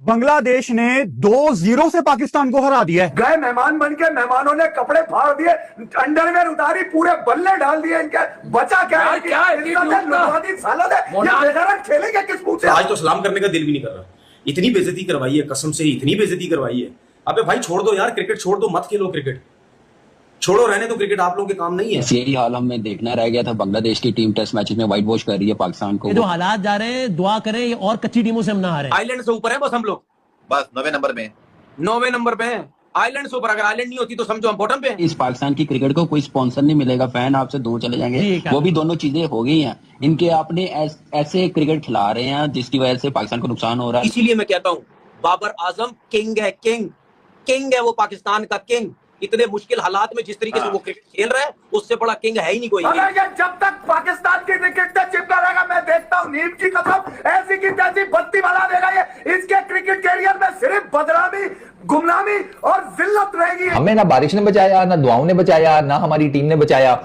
बांग्लादेश ने 2-0 से पाकिस्तान को हरा दिया है। गए मेहमान बन के, मेहमानों ने कपड़े फाड़ दिए, अंडरवेयर उतारी, पूरे बल्ले डाल दिए इनके। बचा क्या है? खेलेंगे किस मुंह से? आज तो सलाम करने का दिल भी नहीं कर रहा। इतनी बेइज्जती करवाई है, कसम से इतनी बेइज्जती करवाई है। अबे भाई छोड़ दो यार, क्रिकेट छोड़ दो, मत खेलो क्रिकेट, छोड़ो, रहने दो, क्रिकेट आप लोगों के काम नहीं है। यही हाल हमें देखना रह गया था। बांग्लादेश की टीम टेस्ट मैचेस में व्हाइट वॉश कर रही है पाकिस्तान को। जो हालात जा रहे हैं, दुआ करें और कच्ची टीमों से हम ना हारे। आइलैंड से ऊपर है बस हम लोग, बस 9वें नंबर में, 9वें नंबर पे है आइलैंड से ऊपर। अगर आइलैंड नहीं होती तो समझो हम बॉटम पे। इस पाकिस्तान की क्रिकेट को कोई स्पॉन्सर नहीं मिलेगा, फैन आपसे दूर चले जाएंगे, वो भी दोनों चीजें हो गई हैं। इनके आपने ऐसे क्रिकेट खिला रहे हैं जिसकी वजह से पाकिस्तान को नुकसान हो रहा है। इसीलिए मैं कहता हूँ बाबर आजम किंग है, किंग है वो, पाकिस्तान का किंग। इतने मुश्किल हालात में जिस तरीके से वो क्रिकेट खेल रहा है, उससे बड़ा किंग है ही नहीं कोई। जब तक पाकिस्तान की क्रिकेट से चिपका रहेगा, मैं देखता हूँ नीम की कसम ऐसी की तैसी बत्ती बना देगा ये। इसके क्रिकेट कैरियर में सिर्फ बदनामी, गुमनामी और जिल्लत रहेगी। हमें ना बारिश ने बचाया, ना दुआओं ने बचाया, ना हमारी टीम ने बचाया।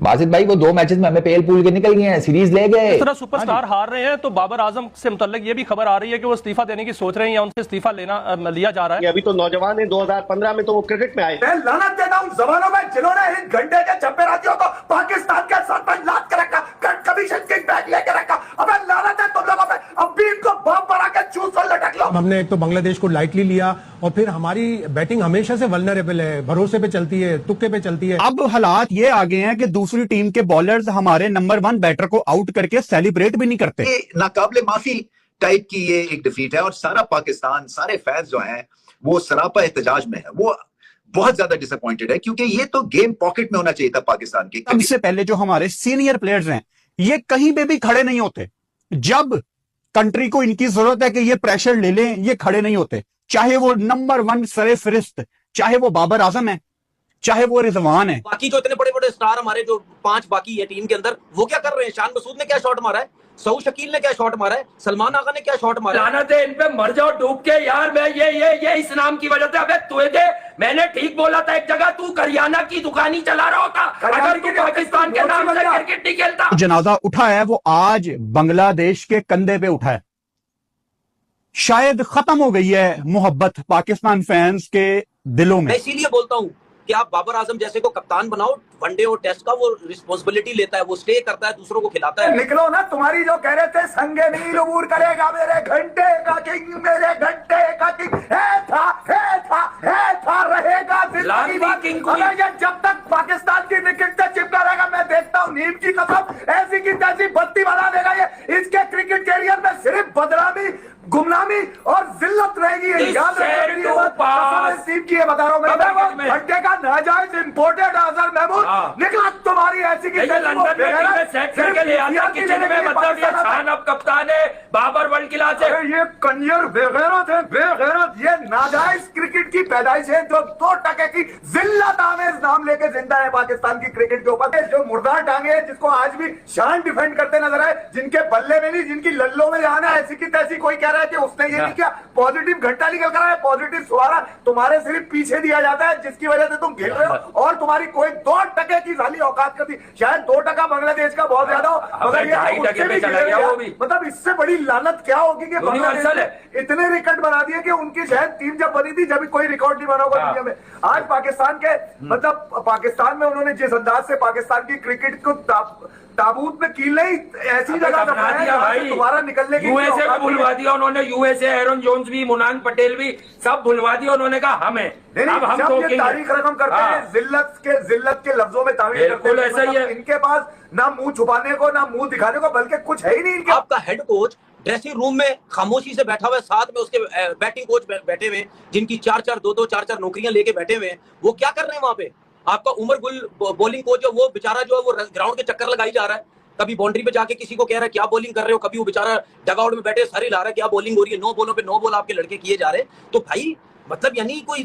बासित भाई वो 2 मैचेस में हमें पेल पूल के निकल गए हैं, सीरीज ले गए। इस तरह सुपरस्टार हार रहे हैं तो बाबर आजम से मुतल्लिक ये भी खबर आ रही है कि वो इस्तीफा देने की सोच रहे हैं या उनसे इस्तीफा लिया जा रहा है। अभी तो नौजवान है, 2015 में तो वो क्रिकेट में आए। मैं लानत देता हूं जमानों में जिन्होंने इन घंटे के चप्पेरातियों को पाकिस्तान के साथ में लाद कर रखा, कमीशन किंग बैग लेके रखा। अबे लानत है तुम लोगों पे, अब भी इनको बाप बना के चूस और लटक लो। हमने एक तो बांग्लादेश को लाइटली लिया और फिर हमारी बैटिंग हमेशा से वल्नरेबल है, भरोसे पे चलती है, तुक्के पे चलती है। अब हालात ये आ गए हैं कि दूसरी टीम के बॉलर्स हमारे नंबर 1 बैटर को आउट करके सेलिब्रेट भी नहीं करते। नाकाबिले माफी टाइप की ये एक डिफीट है और सारा पाकिस्तान, सारे फैंस जो हैं वो सरापा एहतजाज में है। वो बहुत ज्यादा डिसअपॉइंटेड है क्योंकि ये तो गेम पॉकेट में होना चाहिए था पाकिस्तान की। सबसे पहले जो हमारे सीनियर प्लेयर्स हैं ये कहीं पे भी खड़े नहीं होते। जब कंट्री को इनकी जरूरत है कि ये प्रेशर ले लें, ये खड़े नहीं होते। चाहे वो नंबर 1 सरे फरिश्त, चाहे वो बाबर आजम है, चाहे वो रिजवान है। बाकी जो इतने बड़े बड़े स्टार हमारे जो 5 बाकी है टीम के अंदर, वो क्या कर रहे हैं? शान मसूद ने क्या शॉट मारा है, सऊद शकील ने क्या शॉट मारा है, सलमान आगा ने क्या शॉट मारा है। लानत है इन पे, मर जाओ डूब के यार। मैं ये इस नाम की वजह से। अबे तुझे मैंने ठीक बोला था एक जगह, तू करियाना की दुकान ही चला रहा होता अगर तू पाकिस्तान के नाम से क्रिकेट नहीं खेलता। जनाजा उठा है वो आज बांग्लादेश के कंधे पे उठा है। शायद खत्म हो गई है मोहब्बत पाकिस्तान फैंस के दिलों में। मैं इसीलिए बोलता हूं कि आप बाबर आजम जैसे को कप्तान बनाओ, वनडे और टेस्ट का वो रिस्पॉन्सिबिलिटी लेता है, वो स्टे करता है, दूसरों को खिलाता है। निकलो ना, तुम्हारी जो कह रहे थे संगे नील उबूर करेगा मेरे घंटे का किंग, मेरे घंटे का किंग था रहेगा किंग। जब तक पाकिस्तान की क्रिकेट से चिपका रहेगा, मैं देखता हूँ नीम की कसम ऐसी की तैसी बत्ती बना देगा ये। इसके क्रिकेट कैरियर में सिर्फ बदनामी, गुमनामी और जिल्लत रहेगी। याद रखिए, बता रहा हूँ मैं, घंटे का नाजायज इंपोर्टेड अजहर महमूद निकला तुम्हारी ऐसी की लंदन में सेट करके ले आता किचन में। मतलब ये खान अब कप्तान है बाबर वर्ल्ड क्लास है। ये कंजर बेगैरत है, बेगैरत। ये नाजायज क्रिकेट की पैदाइश है जो 2% की जिल्लत आमेज नाम लेके जिंदा है पाकिस्तान की क्रिकेट के ऊपर। जो मुर्दार टांगे है, जिसको आज भी शान डिफेंड करते नजर आए, जिनके बल्ले में नहीं जिनकी लल्लों में जाना है, ऐसी की तैसी कोई कह रहा है कि उसने ये नहीं किया, पॉजिटिव घंटा निकल कर आया, पॉजिटिव सुहारा तुम्हारे सिर्फ पीछे दिया जाता है, जिसकी वजह से तुम खेल रहे हो। और तुम्हारी कोई 2% की जाली औकात करती, शायद 2% बांग्लादेश का बहुत ज्यादा हो, मगर ये उससे भी चला गया वो भी। मतलब इससे बड़ी लानत क्या होगी कि बांग्लादेश ने इतने रिकॉर्ड बना दिए कि उनकी शायद टीम जब बनी थी जब कोई रिकॉर्ड नहीं बना होगा दुनिया में। आज पाकिस्तान के मतलब पाकिस्तान में उन्होंने जिस अंदाज से पाकिस्तान की क्रिकेट को ताबूत में कील नहीं ऐसी जगह दोबारा निकलने की यूएसए को भुलवा दिया उन्होंने। यूएसए, एरन जोन्स भी, मुनान पटेल भी सब भुलवा दिया उन्होंने। कहा हमें अब हम तो तारीख रकम करते हैं, जिल्लत के लफ्जों में तारीफ करते हैं। ऐसा ही है। इनके पास ना मुंह छुपाने को ना मुंह दिखाने को, बल्कि कुछ है ही नहीं इनके। आपका हेड कोच ड्रेसिंग रूम में खामोशी से बैठा हुआ है, साथ में उसके बैटिंग कोच बैठे हुए, जिनकी 4-4 नौकरियां लेके बैठे हुए हैं। वो क्या कर रहे हैं वहां पे? आपका उमर गुल बॉलिंग कोच है, वो बेचारा जो है वो ग्राउंड के चक्कर लगाई जा रहा है। कभी बाउंड्री पे जाके किसी को कह रहा है क्या बॉलिंग कर रहे हो, कभी वो बेचारा डगआउट में बैठे सर हिला रहा है क्या बॉलिंग हो रही है, 9 बॉलों पे 9 बॉल आपके लड़के किए जा रहे हैं। तो भाई मतलब यानी कोई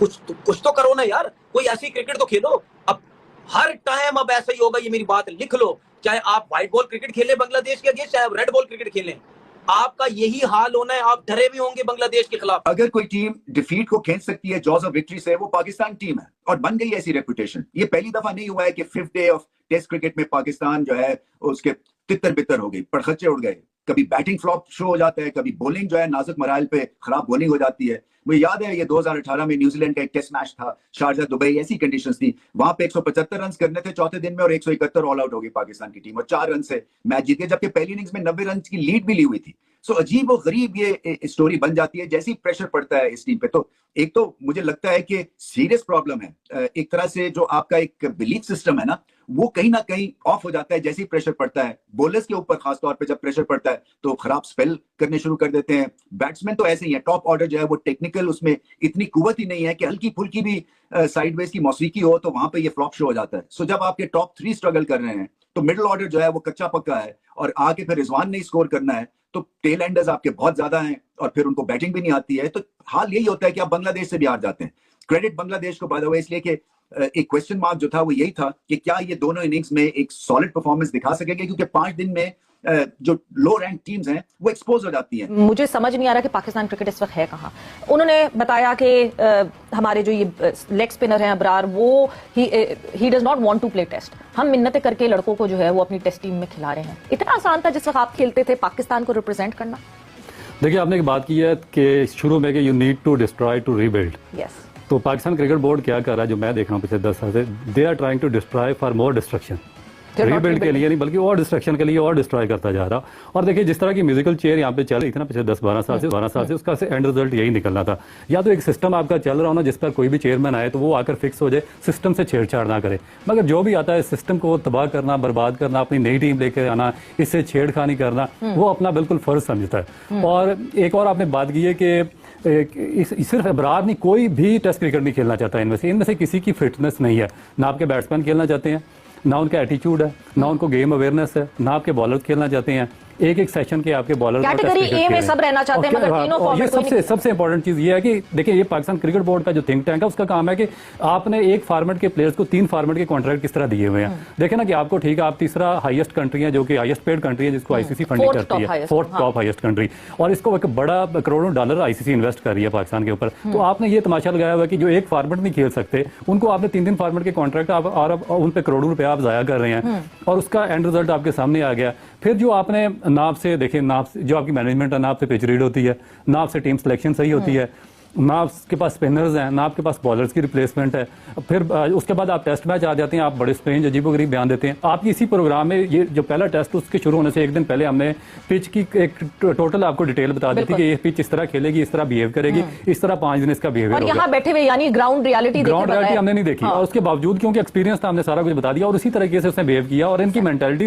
कुछ तो करो ना यार, कोई ऐसी क्रिकेट तो खेलो। अब हर टाइम अब ऐसा ही होगा, ये मेरी बात लिख लो। चाहे आप व्हाइट बॉल क्रिकेट खेले बांग्लादेश के अगेंस्ट, चाहे रेड बॉल क्रिकेट खेलें, आपका यही हाल होना है। आप डरे भी होंगे बांग्लादेश के खिलाफ। अगर कोई टीम डिफीट को खींच सकती है जॉज ऑफ विक्ट्री से, वो पाकिस्तान टीम है और बन गई ऐसी रेपुटेशन। ये पहली दफा नहीं हुआ है कि 5th day of test cricket में पाकिस्तान जो है उसके तितर बितर हो गई, पड़खच्चे उड़ गए। कभी बैटिंग फ्लॉप शो हो जाता है, कभी बॉलिंग जो है नाजुक मराइल पे खराब बॉलिंग हो जाती है। मुझे याद है ये 2018 में न्यूजीलैंड का एक टेस्ट मैच था, शारजा दुबई, ऐसी कंडीशंस थी, वहां पे 175 रन करने थे चौथे दिन में और 171 ऑल आउट हो गई पाकिस्तान की टीम और 4 रन से मैच जीत गए, जबकि पहली इनिंग्स में 90 रन की लीड भी ली हुई थी। सो अजीब और गरीब ये स्टोरी बन जाती है जैसे ही प्रेशर पड़ता है इस टीम पे। तो एक तो मुझे लगता है कि सीरियस प्रॉब्लम है, एक तरह से जो आपका एक बिलीफ सिस्टम है ना, वो कहीं ना कहीं ऑफ हो जाता है जैसे ही प्रेशर पड़ता है। बॉलर्स के ऊपर खासतौर पे जब प्रेशर पड़ता है तो खराब स्पेल करने शुरू कर देते हैं। बैट्समैन तो ऐसे ही है, टॉप ऑर्डर जो है वो टेक्निकल, उसमें इतनी कुव्वत ही नहीं है कि हल्की फुल्की भी साइडवेज की मौसीकी हो तो वहां पे ये फ्लॉप शो हो जाता है। सो जब आपके टॉप 3 स्ट्रगल कर रहे हैं तो मिडिल ऑर्डर जो है वो कच्चा पक्का है और आके फिर रिजवान ने स्कोर करना है तो टेल एंडर्स आपके बहुत ज्यादा हैं और फिर उनको बैटिंग भी नहीं आती है। तो हाल यही होता है कि आप बांग्लादेश से भी हार जाते हैं। क्रेडिट बांग्लादेश को बाय द वे इसलिए कि एक क्वेश्चन मार्क जो था वो यही था कि क्या ये दोनों इनिंग्स में एक सॉलिड परफॉर्मेंस दिखा सकेंगे, क्योंकि 5 दिन में जो लो रैंक टीम्स हैं वो एक्सपोज हो जाती हैं। मुझे समझ नहीं आ रहा कि पाकिस्तान क्रिकेट इस वक्त है कहाँ। उन्होंने बताया कि हमारे जो ये लेग स्पिनर हैं अबरार, वो ही does not want to play test. हम मिन्नतें करके लड़कों को जो है वो अपनी टेस्ट टीम में खिला रहे हैं। इतना आसान था जिस वक्त आप खेलते थे पाकिस्तान को रिप्रेजेंट करना? देखिए, आपने एक बात की है कि शुरू में कि you need to destroy to rebuild. Yes. तो पाकिस्तान क्रिकेट बोर्ड क्या कर रहा है, जो मैं देख रहा हूँ पिछले 10 साल से, they are trying to destroy for more destruction. Rebuild के लिए नहीं बल्कि और डिस्ट्रक्शन के लिए और डिस्ट्रॉय करता जा रहा। और देखिए जिस तरह की म्यूजिकल चेयर यहाँ पे चल रही थी ना पिछले 10-12 साल से उसका से एंड रिजल्ट यही निकलना था। या तो एक सिस्टम आपका चल रहा हो ना जिस पर कोई भी चेयरमैन आए तो वो आकर फिक्स हो जाए, सिस्टम से छेड़छाड़ ना करे, मगर जो भी आता है सिस्टम को तबाह करना, बर्बाद करना, अपनी नई टीम लेकर आना, इससे छेड़खानी करना, वो अपना बिल्कुल फर्ज समझता है। और एक और आपने बात की है कि सिर्फ अबरार नहीं, कोई भी टेस्ट क्रिकेट नहीं खेलना चाहता इनमें से किसी की फिटनेस नहीं है। ना आपके बैट्समैन खेलना चाहते हैं, ना उनका एटीट्यूड है, ना उनको गेम अवेयरनेस है, ना आपके बॉलर खेलना चाहते हैं। एक सेशन के आपके बॉलर कैटेगरी ए में सब रहना चाहते हैं, मगर तीनों फॉर्मेट ये सबसे इंपॉर्टेंट चीज ये है कि देखिए ये पाकिस्तान क्रिकेट बोर्ड का जो थिंक टैंक है उसका काम है कि आपने एक फॉर्मेट के प्लेयर्स को 3 फॉर्मेट के कॉन्ट्रैक्ट किस तरह दिए हुए हैं। देखे ना कि आपको ठीक है, आप तीसरा हाईएस्ट कंट्री है, जो कि हाईएस्ट पेड कंट्री है, जिसको आईसीसी फंडिंग करती है, 4th टॉप हाईएस्ट कंट्री, और इसको एक बड़ा करोड़ों डॉलर आईसीसी इन्वेस्ट कर रही है पाकिस्तान के ऊपर। तो आपने ये तमाशा लगाया हुआ है कि जो एक फॉर्मेट नहीं खेल सकते उनको आपने 3 फॉर्मेट के कॉन्ट्रैक्ट और उन पे करोड़ों रुपए आप जाया कर रहे हैं और उसका एंड रिजल्ट आपके सामने आ गया। फिर जो आपने नाप से देखिए, नाप जो आपकी मैनेजमेंट है, नाप से पिच रीड होती है, नाप से टीम सिलेक्शन सही होती है, ना आपके पास स्पिनर्स हैं, ना आपके पास बॉलर्स की रिप्लेसमेंट है। फिर उसके बाद आप टेस्ट मैच आ जाते हैं, आप बड़े स्ट्रेंज अजीबोगरीब बयान देते हैं। आपकी इसी प्रोग्राम में ये जो पहला टेस्ट उसके शुरू होने से एक दिन पहले हमने पिच की एक टोटल आपको डिटेल बता दी थी कि ये पिच इस तरह खेलेगी, इस तरह बिहेव करेगी, इस तरह 5 दिन इसका बिहेवियर होगा। और यहाँ बैठे हुए यानी ग्राउंड रियलिटी हमने नहीं देखी और उसके बावजूद क्योंकि एक्सपीरियंस था हमने सारा कुछ बता दिया और उसी तरीके से उसने बिहेव किया और इनकी मेंटालिटी